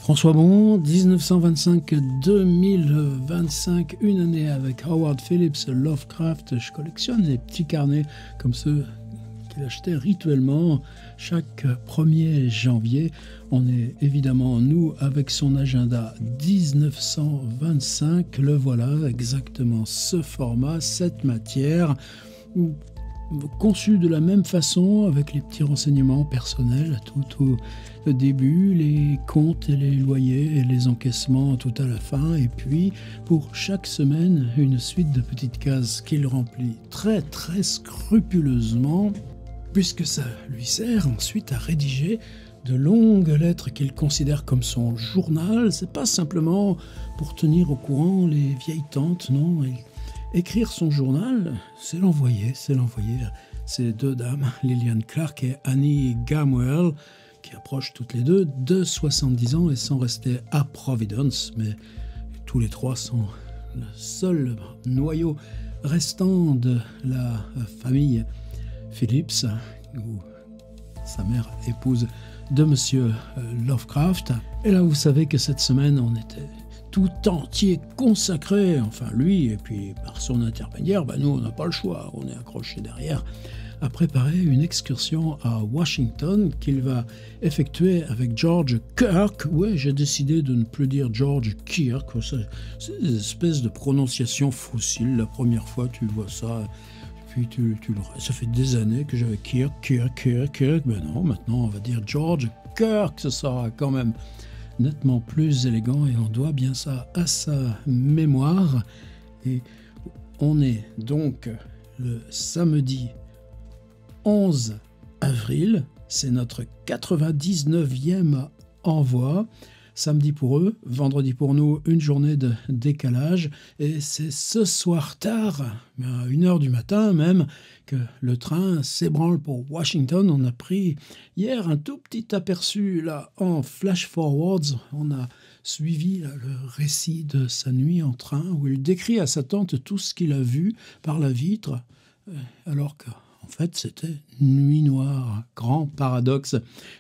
François Bon, 1925-2025, une année avec Howard Phillips Lovecraft. Je collectionne des petits carnets comme ceux qu'il achetait rituellement chaque 1er janvier. On est évidemment, nous, avec son agenda 1925. Le voilà, exactement ce format, cette matière, conçu de la même façon, avec les petits renseignements personnels tout au début, les comptes et les loyers et les encaissements tout à la fin, et puis pour chaque semaine une suite de petites cases qu'il remplit très très scrupuleusement, puisque ça lui sert ensuite à rédiger de longues lettres qu'il considère comme son journal. C'est pas simplement pour tenir au courant les vieilles tantes, non. Écrire son journal, c'est l'envoyer. Ces deux dames, Lillian Clark et Annie Gamwell, qui approchent toutes les deux de 70 ans et sont restées à Providence, mais tous les trois sont le seul noyau restant de la famille Phillips, ou sa mère épouse de Monsieur Lovecraft. Et là, vous savez que cette semaine, on était tout entier consacré, enfin lui, et puis par son intermédiaire, nous on n'a pas le choix, on est accroché derrière, à préparer une excursion à Washington qu'il va effectuer avec George Kirk. Ouais, j'ai décidé de ne plus dire George Kirk, c'est des espèces de prononciation fossile. La première fois tu vois ça, puis ça fait des années que j'avais Kirk, mais non, maintenant on va dire George Kirk, ce sera quand même nettement plus élégant et on doit bien ça à sa mémoire. Et on est donc le samedi 11 avril, c'est notre 99e envoi. Samedi pour eux, vendredi pour nous, une journée de décalage. Et c'est ce soir tard, à 1h du matin même, que le train s'ébranle pour Washington. On a pris hier un tout petit aperçu là en flash forwards. On a suivi là, le récit de sa nuit en train, où il décrit à sa tante tout ce qu'il a vu par la vitre, alors que en fait, c'était nuit noire, grand paradoxe,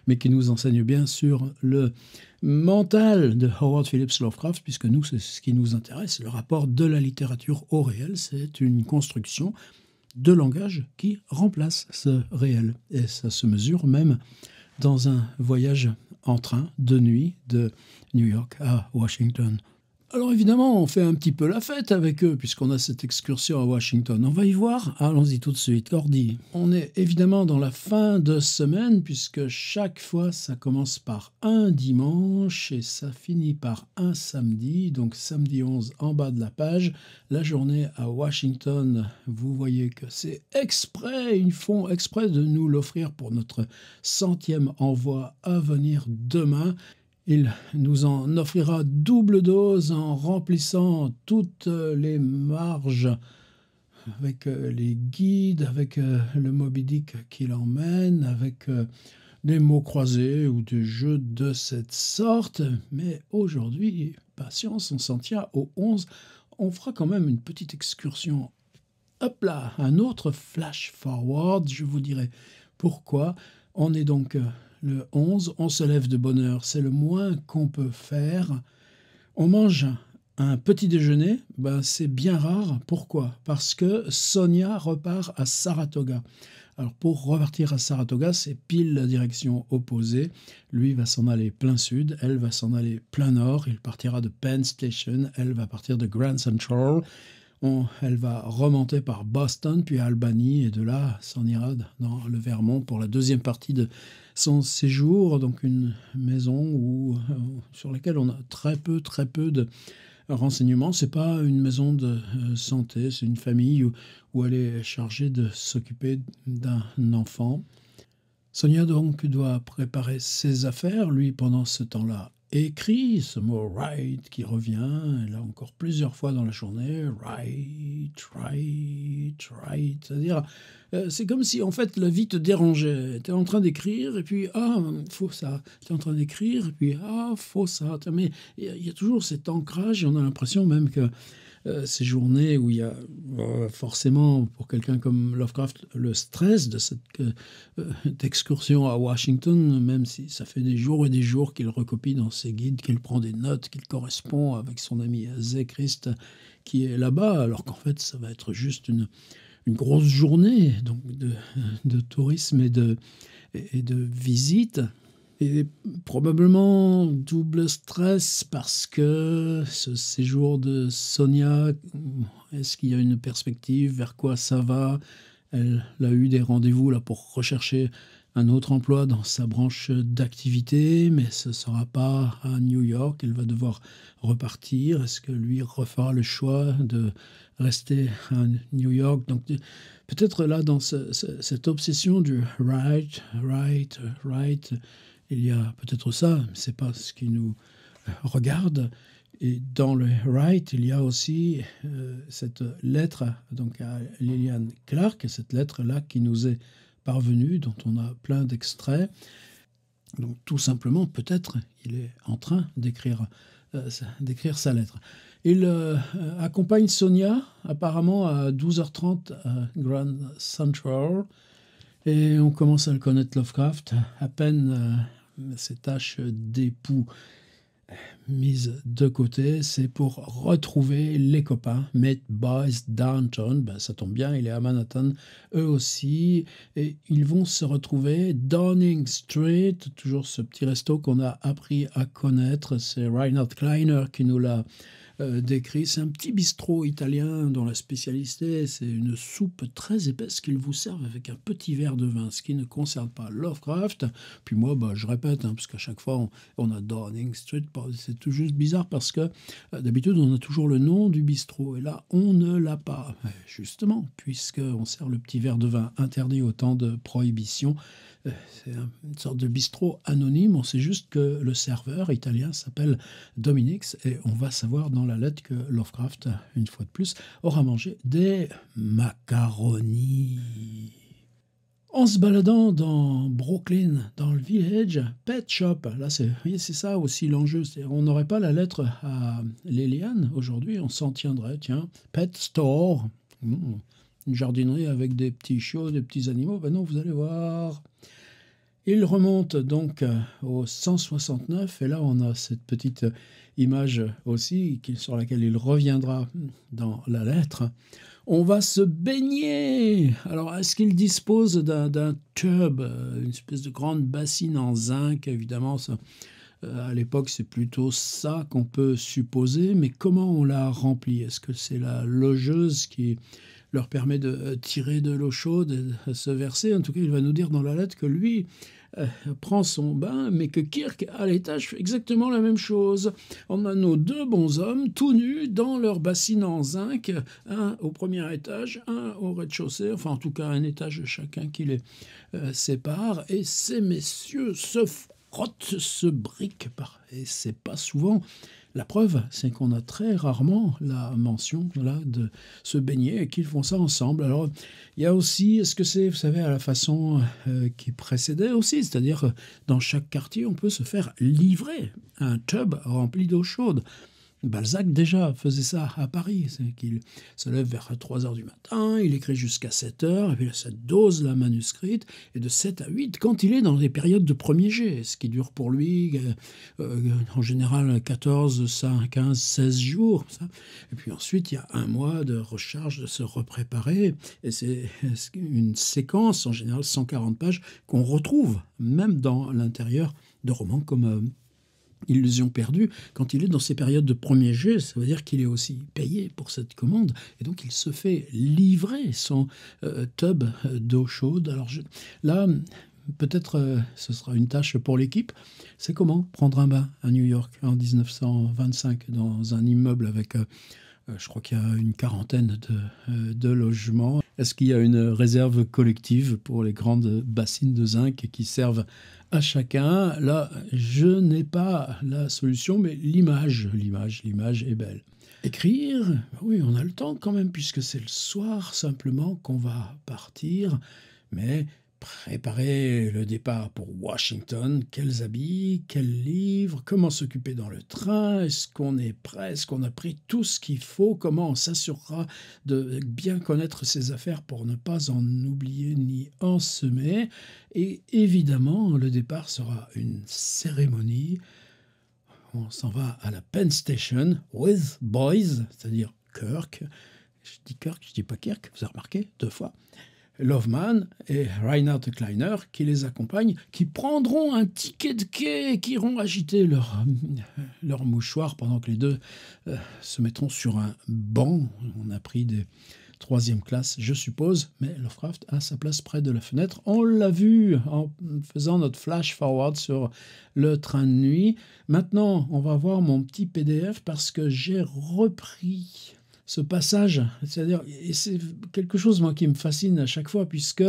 mais qui nous enseigne bien sur le mental de Howard Phillips Lovecraft, puisque nous, c'est ce qui nous intéresse, le rapport de la littérature au réel. C'est une construction de langage qui remplace ce réel. Et ça se mesure même dans un voyage en train de nuit de New York à Washington. Alors évidemment, on fait un petit peu la fête avec eux, puisqu'on a cette excursion à Washington. On va y voir. Allons-y tout de suite. Ordi. On est évidemment dans la fin de semaine, puisque chaque fois, ça commence par un dimanche et ça finit par un samedi. Donc samedi 11, en bas de la page, la journée à Washington. Vous voyez que c'est exprès, ils font exprès de nous l'offrir pour notre 100e envoi à venir demain. Il nous en offrira double dose en remplissant toutes les marges avec les guides, avec le Moby Dick qui l'emmène, avec des mots croisés ou des jeux de cette sorte. Mais aujourd'hui, patience, on s'en tient au 11. On fera quand même une petite excursion. Hop là, un autre flash forward, je vous dirai pourquoi. On est donc le 11, on se lève de bonne heure, c'est le moins qu'on peut faire. On mange un petit déjeuner, c'est bien rare. Pourquoi ? Parce que Sonia repart à Saratoga. Alors pour repartir à Saratoga, c'est pile la direction opposée. Lui va s'en aller plein sud, elle va s'en aller plein nord. Il partira de Penn Station, elle va partir de Grand Central. Elle va remonter par Boston, puis Albany, et de là, s'en ira dans le Vermont pour la deuxième partie de son séjour. Donc une maison sur laquelle on a très peu de renseignements. C'est pas une maison de santé, c'est une famille où elle est chargée de s'occuper d'un enfant. Sonia donc doit préparer ses affaires. Lui, pendant ce temps-là, écrit ce mot « write » qui revient, là encore plusieurs fois dans la journée, « write », c'est-à-dire, c'est comme si en fait la vie te dérangeait. Tu es en train d'écrire et puis « ah, faut ça », tu es en train d'écrire et puis « ah, faut ça ». Mais il y a toujours cet ancrage et on a l'impression même que ces journées où il y a forcément, pour quelqu'un comme Lovecraft, le stress de cette d'excursion à Washington, même si ça fait des jours et des jours qu'il recopie dans ses guides, qu'il prend des notes, qu'il correspond avec son ami Zéchrist qui est là-bas, alors qu'en fait, ça va être juste une grosse journée donc de tourisme et de visite. Et probablement double stress parce que ce séjour de Sonia, est-ce qu'il y a une perspective, vers quoi ça va? Elle a eu des rendez-vous là pour rechercher un autre emploi dans sa branche d'activité, mais ce ne sera pas à New York, elle va devoir repartir. Est-ce que lui refera le choix de rester à New York? Donc peut-être là, dans cette obsession du right, right, right, il y a peut-être ça, mais ce n'est pas ce qui nous regarde. Et dans le right, il y a aussi cette lettre donc à Lillian Clark, cette lettre-là qui nous est parvenue, dont on a plein d'extraits. Donc tout simplement, peut-être, il est en train d'écrire sa lettre. Il accompagne Sonia, apparemment à 12h30 à Grand Central, et on commence à le connaître, Lovecraft, à peine ses tâches d'époux mises de côté, c'est pour retrouver les copains, Meet Boys Downtown, ça tombe bien, il est à Manhattan, eux aussi, et ils vont se retrouver Downing Street, toujours ce petit resto qu'on a appris à connaître, c'est Reinhard Kleiner qui nous l'a décrit. C'est un petit bistrot italien dont la spécialité, c'est une soupe très épaisse qu'ils vous servent avec un petit verre de vin, ce qui ne concerne pas Lovecraft. Puis moi, je répète, parce qu'à chaque fois, on a Downing Street, c'est tout juste bizarre parce que d'habitude, on a toujours le nom du bistrot, et là, on ne l'a pas. Justement, puisqu'on sert le petit verre de vin interdit au temps de prohibition, c'est une sorte de bistrot anonyme. On sait juste que le serveur italien s'appelle Dominix et on va savoir dans la lettre que Lovecraft, une fois de plus, aura mangé des macaronis. En se baladant dans Brooklyn, dans le Village Pet Shop, là c'est ça aussi l'enjeu, on n'aurait pas la lettre à Lillian aujourd'hui, on s'en tiendrait, tiens, Pet Store, une jardinerie avec des petits chiots, des petits animaux, non, vous allez voir. Il remonte donc au 169, et là on a cette petite image aussi sur laquelle il reviendra dans la lettre. On va se baigner. Alors, est-ce qu'il dispose d'un tub, une espèce de grande bassine en zinc? Évidemment, ça, à l'époque, c'est plutôt ça qu'on peut supposer, mais comment on l'a rempli? Est-ce que c'est la logeuse qui leur permet de tirer de l'eau chaude et de se verser? En tout cas, il va nous dire dans la lettre que lui prend son bain, mais que Kirk, à l'étage, fait exactement la même chose. On a nos deux bonshommes, tout nus, dans leur bassine en zinc, un au premier étage, un au rez-de-chaussée, enfin en tout cas un étage chacun qui les sépare, et ces messieurs se frottent, se briquent, et c'est pas souvent. La preuve, c'est qu'on a très rarement la mention là, de se baigner et qu'ils font ça ensemble. Alors, il y a aussi, est-ce que c'est, vous savez, à la façon qui précédait aussi, c'est-à-dire dans chaque quartier, on peut se faire livrer un tub rempli d'eau chaude. Balzac déjà faisait ça à Paris, c'est qu'il se lève vers 3h du matin, il écrit jusqu'à 7h, et puis ça dose la manuscrite, et de 7 à 8, quand il est dans les périodes de premier jet, ce qui dure pour lui en général 14, 15, 16 jours. Ça. Et puis ensuite, il y a un mois de recharge, de se repréparer, et c'est une séquence, en général 140 pages, qu'on retrouve même dans l'intérieur de romans comme Illusion perdue. Quand il est dans ces périodes de premier jet, ça veut dire qu'il est aussi payé pour cette commande, et donc il se fait livrer son tub d'eau chaude. Alors là, peut-être ce sera une tâche pour l'équipe, c'est comment prendre un bain à New York en 1925 dans un immeuble avec, je crois qu'il y a une quarantaine de logements. Est-ce qu'il y a une réserve collective pour les grandes bassines de zinc qui servent à chacun? Là, je n'ai pas la solution, mais l'image est belle. Écrire, oui, on a le temps quand même, puisque c'est le soir simplement qu'on va partir, mais préparer le départ pour Washington. Quels habits, quels livres, comment s'occuper dans le train, est-ce qu'on est prêt, est-ce qu'on a pris tout ce qu'il faut, comment on s'assurera de bien connaître ses affaires pour ne pas en oublier ni en semer. Et évidemment, le départ sera une cérémonie. On s'en va à la Penn Station with boys, c'est-à-dire Kirk. Je dis Kirk, je dis pas Kirk, vous avez remarqué, 2 fois. Loveman et Reinhard Kleiner qui les accompagnent, qui prendront un ticket de quai et qui iront agiter leur mouchoir pendant que les deux se mettront sur un banc. On a pris des 3e classe, je suppose, mais Lovecraft a sa place près de la fenêtre. On l'a vu en faisant notre flash forward sur le train de nuit. Maintenant, on va voir mon petit PDF parce que j'ai repris ce passage, c'est-à-dire, et c'est quelque chose moi qui me fascine à chaque fois, puisque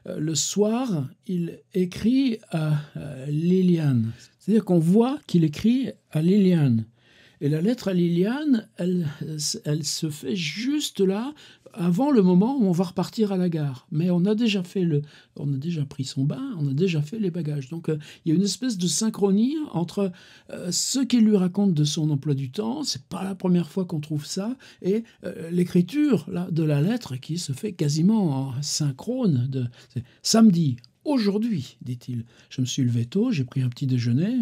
le soir, il écrit à Liliane. C'est-à-dire qu'on voit qu'il écrit à Liliane. Et la lettre à Liliane, elle se fait juste là, avant le moment où on va repartir à la gare. Mais on a déjà pris son bain, on a déjà fait les bagages. Donc il y a une espèce de synchronie entre ce qu'il lui raconte de son emploi du temps, c'est pas la première fois qu'on trouve ça, et l'écriture là, de la lettre qui se fait quasiment en synchrone. Samedi. Aujourd'hui, dit-il, je me suis levé tôt, j'ai pris un petit déjeuner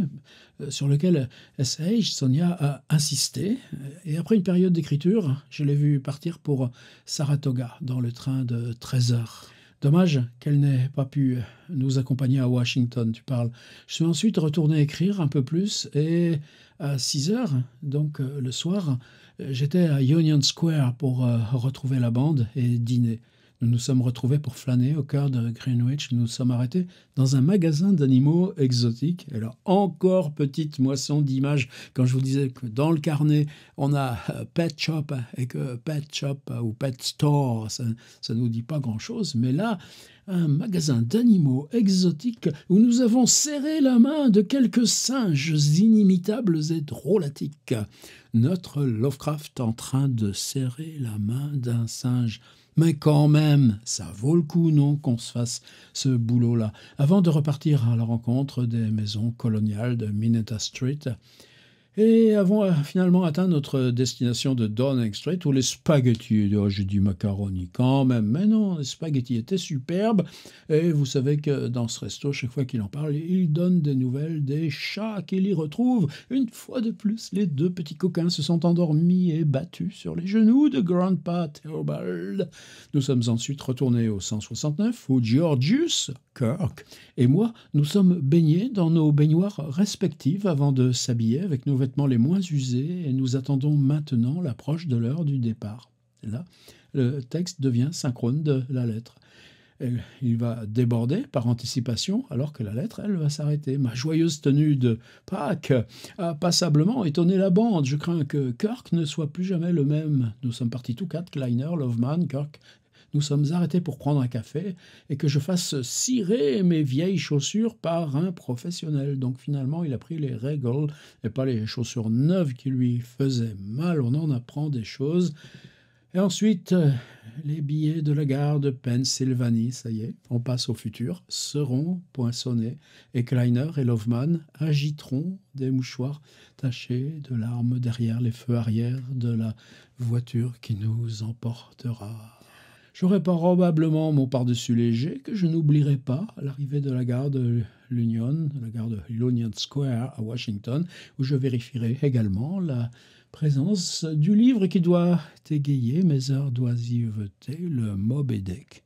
sur lequel S.H. Sonia a insisté. Et après une période d'écriture, je l'ai vue partir pour Saratoga dans le train de 13 heures. Dommage qu'elle n'ait pas pu nous accompagner à Washington, tu parles. Je suis ensuite retourné écrire un peu plus et à 6 heures, donc le soir, j'étais à Union Square pour retrouver la bande et dîner. Nous nous sommes retrouvés pour flâner au cœur de Greenwich. Nous nous sommes arrêtés dans un magasin d'animaux exotiques. Alors, encore petite moisson d'images. Quand je vous disais que dans le carnet, on a Pet Shop et que Pet Shop ou Pet Store, ça ne nous dit pas grand-chose. Mais là, un magasin d'animaux exotiques où nous avons serré la main de quelques singes inimitables et drôlatiques. Notre Lovecraft en train de serrer la main d'un singe. Mais quand même, ça vaut le coup, non, qu'on se fasse ce boulot-là. Avant de repartir à la rencontre des maisons coloniales de Minetta Street, et avons finalement atteint notre destination de Downing Street, où les spaghettis, oh, j'ai dit macaroni quand même, mais non, les spaghettis étaient superbes, et vous savez que dans ce resto, chaque fois qu'il en parle, il donne des nouvelles des chats qu'il y retrouve. Une fois de plus, les 2 petits coquins se sont endormis et battus sur les genoux de Grandpa Theobald. Nous sommes ensuite retournés au 169, où Georgius, Kirk, et moi, nous sommes baignés dans nos baignoires respectives avant de s'habiller avec nos vêtements les moins usés et nous attendons maintenant l'approche de l'heure du départ. Et là, le texte devient synchrone de la lettre. Il va déborder par anticipation alors que la lettre, elle, va s'arrêter. Ma joyeuse tenue de Pâques a passablement étonné la bande. Je crains que Kirk ne soit plus jamais le même. Nous sommes partis tous 4, Kleiner, Loveman, Kirk. Nous sommes arrêtés pour prendre un café et que je fasse cirer mes vieilles chaussures par un professionnel. Donc finalement, il a pris les Regal et pas les chaussures neuves qui lui faisaient mal. On en apprend des choses. Et ensuite, les billets de la gare de Pennsylvanie, ça y est, on passe au futur, seront poinçonnés et Kleiner et Loveman agiteront des mouchoirs tachés de larmes derrière les feux arrière de la voiture qui nous emportera. J'aurai probablement mon pardessus léger que je n'oublierai pas à l'arrivée de la gare de l'Union, la gare de l'Union Square à Washington, où je vérifierai également la présence du livre qui doit égayer mes heures d'oisiveté, le Moby Dick,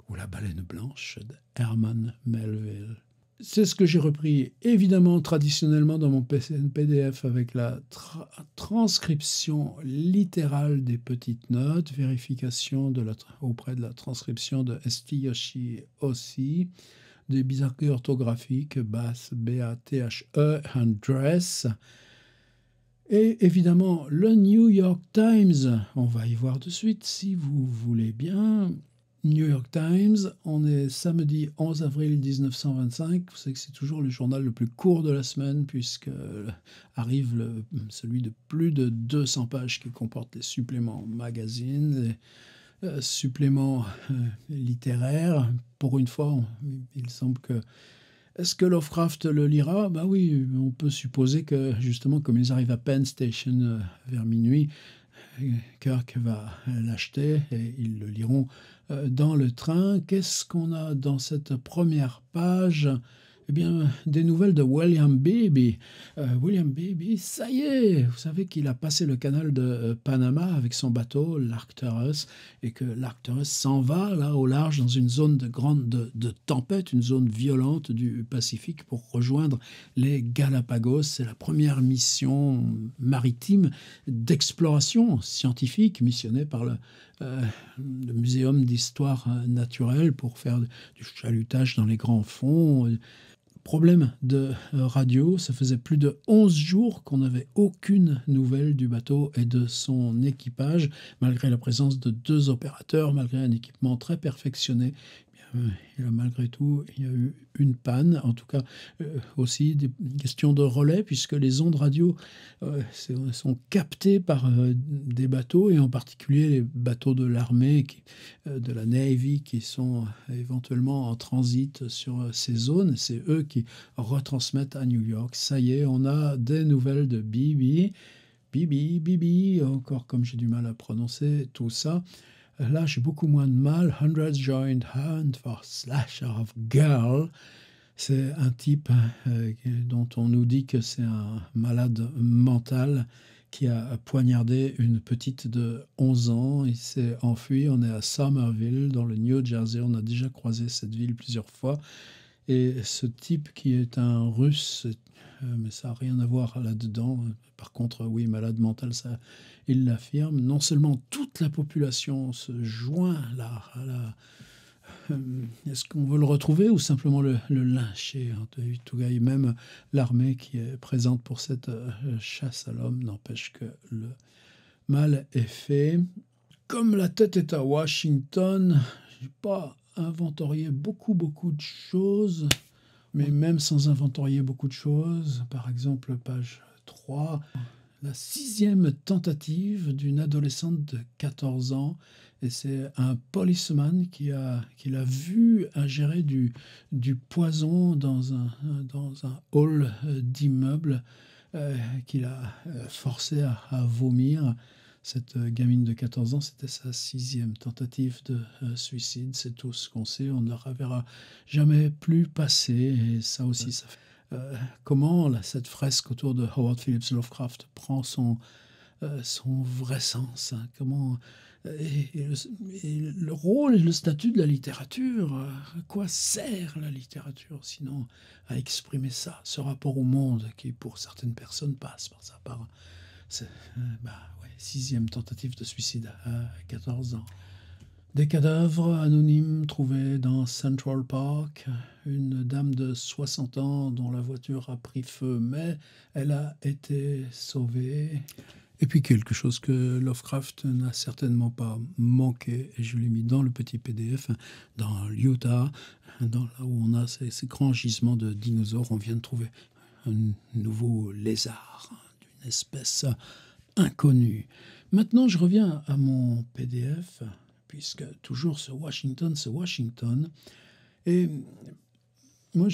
ou la baleine blanche de Herman Melville. C'est ce que j'ai repris évidemment traditionnellement dans mon PDF avec la transcription littérale des petites notes, vérification auprès de la transcription de St. Yoshi aussi, des bizarreries orthographiques, basse, B-A-T-H-E, and dress. Et évidemment, le New York Times, on va y voir de suite si vous voulez bien. New York Times, on est samedi 11 avril 1925. Vous savez que c'est toujours le journal le plus court de la semaine puisque arrive celui de plus de 200 pages qui comporte les suppléments magazines. supplément littéraire. Pour une fois, il semble que... Est-ce que Lovecraft le lira? Ben oui, on peut supposer que, justement, comme ils arrivent à Penn Station vers minuit, Kirk va l'acheter et ils le liront dans le train. Qu'est-ce qu'on a dans cette première page? Eh bien, des nouvelles de William Beebe. William Beebe, ça y est, vous savez qu'il a passé le canal de Panama avec son bateau, l'Arcturus, et que l'Arcturus s'en va là au large dans une zone de tempête, une zone violente du Pacifique pour rejoindre les Galapagos. C'est la première mission maritime d'exploration scientifique missionnée par le Muséum d'histoire naturelle pour faire du chalutage dans les grands fonds. Problème de radio, ça faisait plus de 11 jours qu'on n'avait aucune nouvelle du bateau et de son équipage, malgré la présence de 2 opérateurs, malgré un équipement très perfectionné. Malgré tout, il y a eu une panne, en tout cas aussi des questions de relais, puisque les ondes radio sont captées par des bateaux, et en particulier les bateaux de l'armée, de la Navy, qui sont éventuellement en transit sur ces zones. C'est eux qui retransmettent à New York. Ça y est, on a des nouvelles de Bibi, encore comme j'ai du mal à prononcer tout ça. Là, j'ai beaucoup moins de mal. Hundreds joined hand for slasher of girl. C'est un type dont on nous dit que c'est un malade mental qui a poignardé une petite de 11 ans. Il s'est enfui. On est à Somerville, dans le New Jersey. On a déjà croisé cette ville plusieurs fois. Et ce type qui est un Russe, mais ça n'a rien à voir là-dedans. Par contre, oui, malade mental, ça, il l'affirme. Non seulement toute la population se joint là à la... Est-ce qu'on veut le retrouver ou simplement le lyncher? Et même l'armée qui est présente pour cette chasse à l'homme n'empêche que le mal est fait. Comme la tête est à Washington, je n'ai pas inventorié beaucoup de choses, mais même sans inventorier beaucoup de choses, par exemple, page 3, la 6e tentative d'une adolescente de 14 ans, et c'est un policeman qui l'a vu ingérer du poison dans un hall d'immeuble qu'il a forcé à vomir. Cette gamine de 14 ans, c'était sa 6e tentative de suicide. C'est tout ce qu'on sait. On ne la reverra jamais plus passer. Et ça aussi, ça fait... comment cette fresque autour de Howard Phillips Lovecraft prend son vrai sens, hein. Comment et le rôle et le statut de la littérature, à quoi sert la littérature sinon à exprimer ça, ce rapport au monde qui pour certaines personnes passe par ça, par 6e tentative de suicide à 14 ans. Des cadavres anonymes trouvés dans Central Park. Une dame de 60 ans dont la voiture a pris feu, mais elle a été sauvée. Et puis quelque chose que Lovecraft n'a certainement pas manqué, et je l'ai mis dans le petit PDF, dans l'Utah, là où on a ces grands gisements de dinosaures. On vient de trouver un nouveau lézard d'une espèce inconnue. Maintenant, je reviens à mon PDF, puisque toujours ce Washington. Et moi,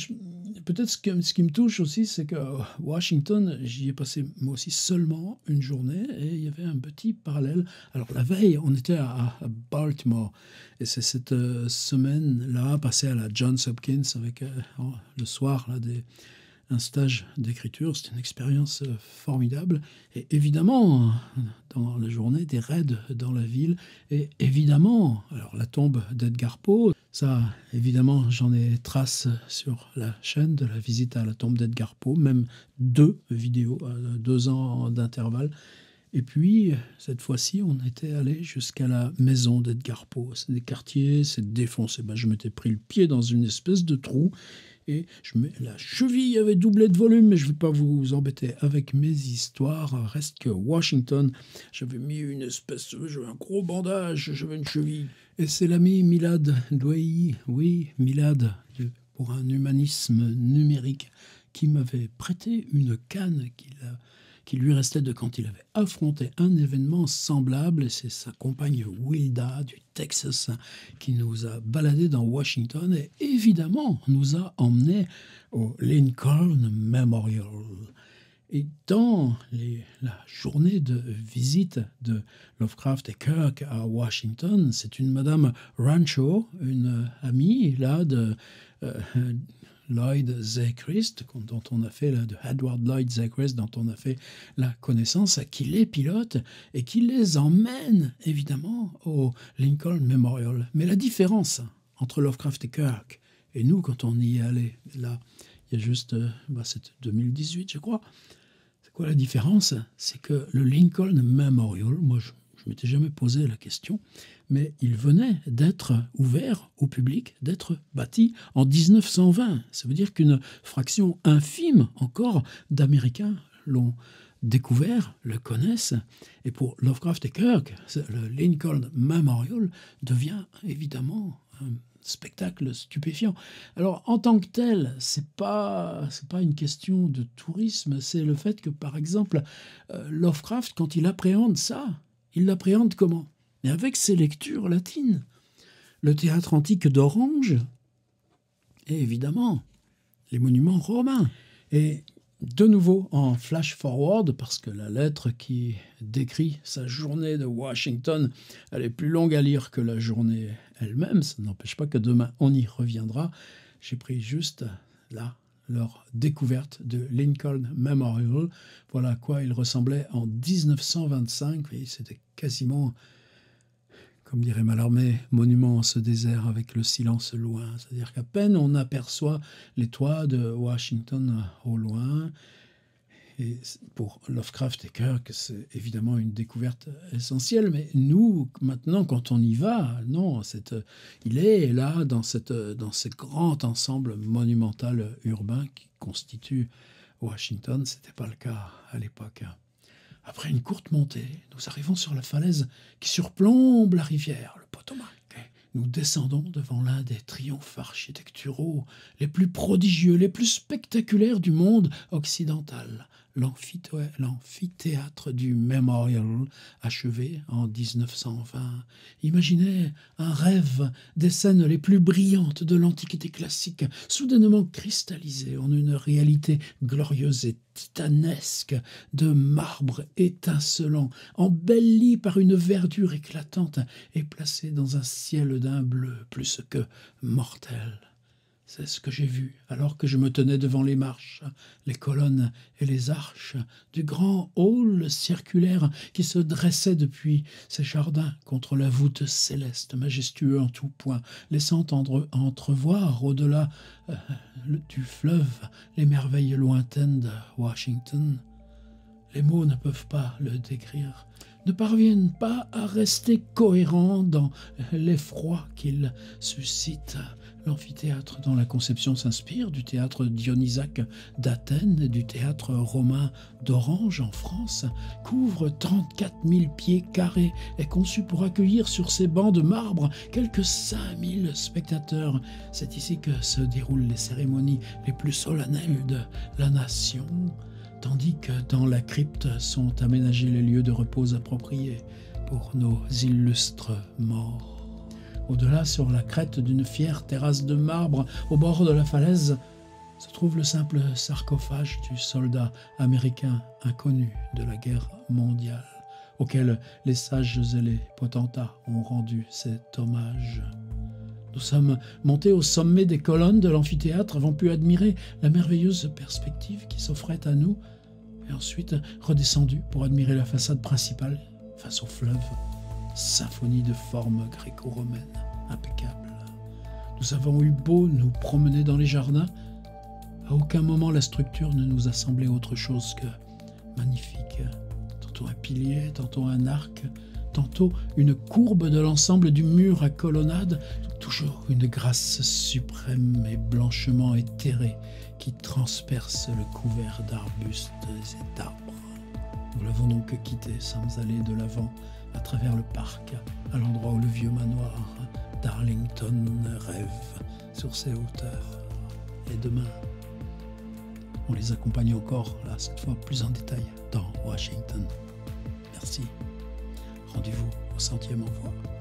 peut-être ce qui me touche aussi, c'est que Washington, j'y ai passé moi aussi seulement une journée, et il y avait un petit parallèle. Alors la veille, on était à Baltimore, et c'est cette semaine-là, passée à la Johns Hopkins, avec le soir là, un stage d'écriture. C'était une expérience formidable. Et évidemment, dans la journée, des raids dans la ville. Et évidemment, alors la tombe d'Edgar Poe, ça, évidemment, j'en ai trace sur la chaîne de la visite à la tombe d'Edgar Poe, même 2 vidéos, 2 ans d'intervalle. Et puis, cette fois-ci, on était allé jusqu'à la maison d'Edgar Poe. C'est des quartiers, c'est défoncé. Je m'étais pris le pied dans une espèce de trou, et la cheville avait doublé de volume, mais je ne vais pas vous embêter avec mes histoires. Reste que Washington, j'avais mis j'avais un gros bandage, j'avais une cheville. Et c'est l'ami Milad Douayi, oui, Milad, pour un humanisme numérique, qui m'avait prêté une canne qu'il qui lui restait de quand il avait affronté un événement semblable. Et c'est sa compagne Wilda du Texas qui nous a baladés dans Washington et évidemment nous a emmenés au Lincoln Memorial. Et dans la journée de visite de Lovecraft et Kirk à Washington, c'est une madame Rancho, une amie là de Lloyd Zachrist, dont on a fait de Edward Lloyd Zachrist, dont on a fait la connaissance, qui les pilote et qui les emmène évidemment au Lincoln Memorial. Mais la différence entre Lovecraft et Kirk et nous, quand on y est allé, là, il y a juste, c'était 2018, je crois. C'est quoi la différence? C'est que le Lincoln Memorial, moi je m'étais jamais posé la question, mais il venait d'être ouvert au public, d'être bâti en 1920. Ça veut dire qu'une fraction infime encore d'Américains l'ont découvert, le connaissent. Et pour Lovecraft et Kirk, le Lincoln Memorial devient évidemment un spectacle stupéfiant. Alors, en tant que tel, c'est pas une question de tourisme, c'est le fait que, par exemple, Lovecraft, quand il appréhende ça, il l'appréhende comment? Et avec ses lectures latines. Le théâtre antique d'Orange, et évidemment, les monuments romains. Et de nouveau en flash forward, parce que la lettre qui décrit sa journée de Washington, elle est plus longue à lire que la journée elle-même. Ça n'empêche pas que demain on y reviendra. J'ai pris juste là leur découverte de Lincoln Memorial. Voilà à quoi il ressemblait en 1925. Et c'était quasiment, comme dirait Mallarmé, monument en ce désert avec le silence loin. C'est-à-dire qu'à peine on aperçoit les toits de Washington au loin. Et pour Lovecraft et Kirk, c'est évidemment une découverte essentielle. Mais nous, maintenant, quand on y va, non, il est là dans ce grand ensemble monumental urbain qui constitue Washington. Ce n'était pas le cas à l'époque. Après une courte montée, nous arrivons sur la falaise qui surplombe la rivière, le Potomac. Nous descendons devant l'un des triomphes architecturaux les plus prodigieux, les plus spectaculaires du monde occidental, l'amphithéâtre du Memorial, achevé en 1920. Imaginez un rêve des scènes les plus brillantes de l'Antiquité classique, soudainement cristallisées en une réalité glorieuse et titanesque, de marbre étincelant, embelli par une verdure éclatante et placé dans un ciel d'un bleu plus que mortel. C'est ce que j'ai vu alors que je me tenais devant les marches, les colonnes et les arches du grand hall circulaire qui se dressait depuis ses jardins contre la voûte céleste, majestueux en tout point, laissant entrevoir au-delà du fleuve les merveilles lointaines de Washington. Les mots ne peuvent pas le décrire, ne parviennent pas à rester cohérents dans l'effroi qu'il suscite. L'amphithéâtre dont la conception s'inspire du théâtre dionysaque d'Athènes et du théâtre romain d'Orange en France couvre 34 000 pieds carrés, est conçu pour accueillir sur ses bancs de marbre quelques 5 000 spectateurs. C'est ici que se déroulent les cérémonies les plus solennelles de la nation, tandis que dans la crypte sont aménagés les lieux de repos appropriés pour nos illustres morts. Au-delà, sur la crête d'une fière terrasse de marbre, au bord de la falaise, se trouve le simple sarcophage du soldat américain inconnu de la guerre mondiale, auquel les sages et les potentats ont rendu cet hommage. Nous sommes montés au sommet des colonnes de l'amphithéâtre, avons pu admirer la merveilleuse perspective qui s'offrait à nous, et ensuite redescendus pour admirer la façade principale face au fleuve, symphonie de formes gréco-romaines impeccable. Nous avons eu beau nous promener dans les jardins, à aucun moment la structure ne nous a semblé autre chose que magnifique. Tantôt un pilier, tantôt un arc, tantôt une courbe de l'ensemble du mur à colonnade, toujours une grâce suprême et blanchement éthérée qui transperce le couvert d'arbustes et d'arbres. Nous l'avons donc quitté, sommes allés de l'avant à travers le parc, à l'endroit où le vieux manoir d'Arlington rêve sur ses hauteurs. Et demain, on les accompagne encore, là, cette fois plus en détail, dans Washington. Merci. Rendez-vous au 100e envoi.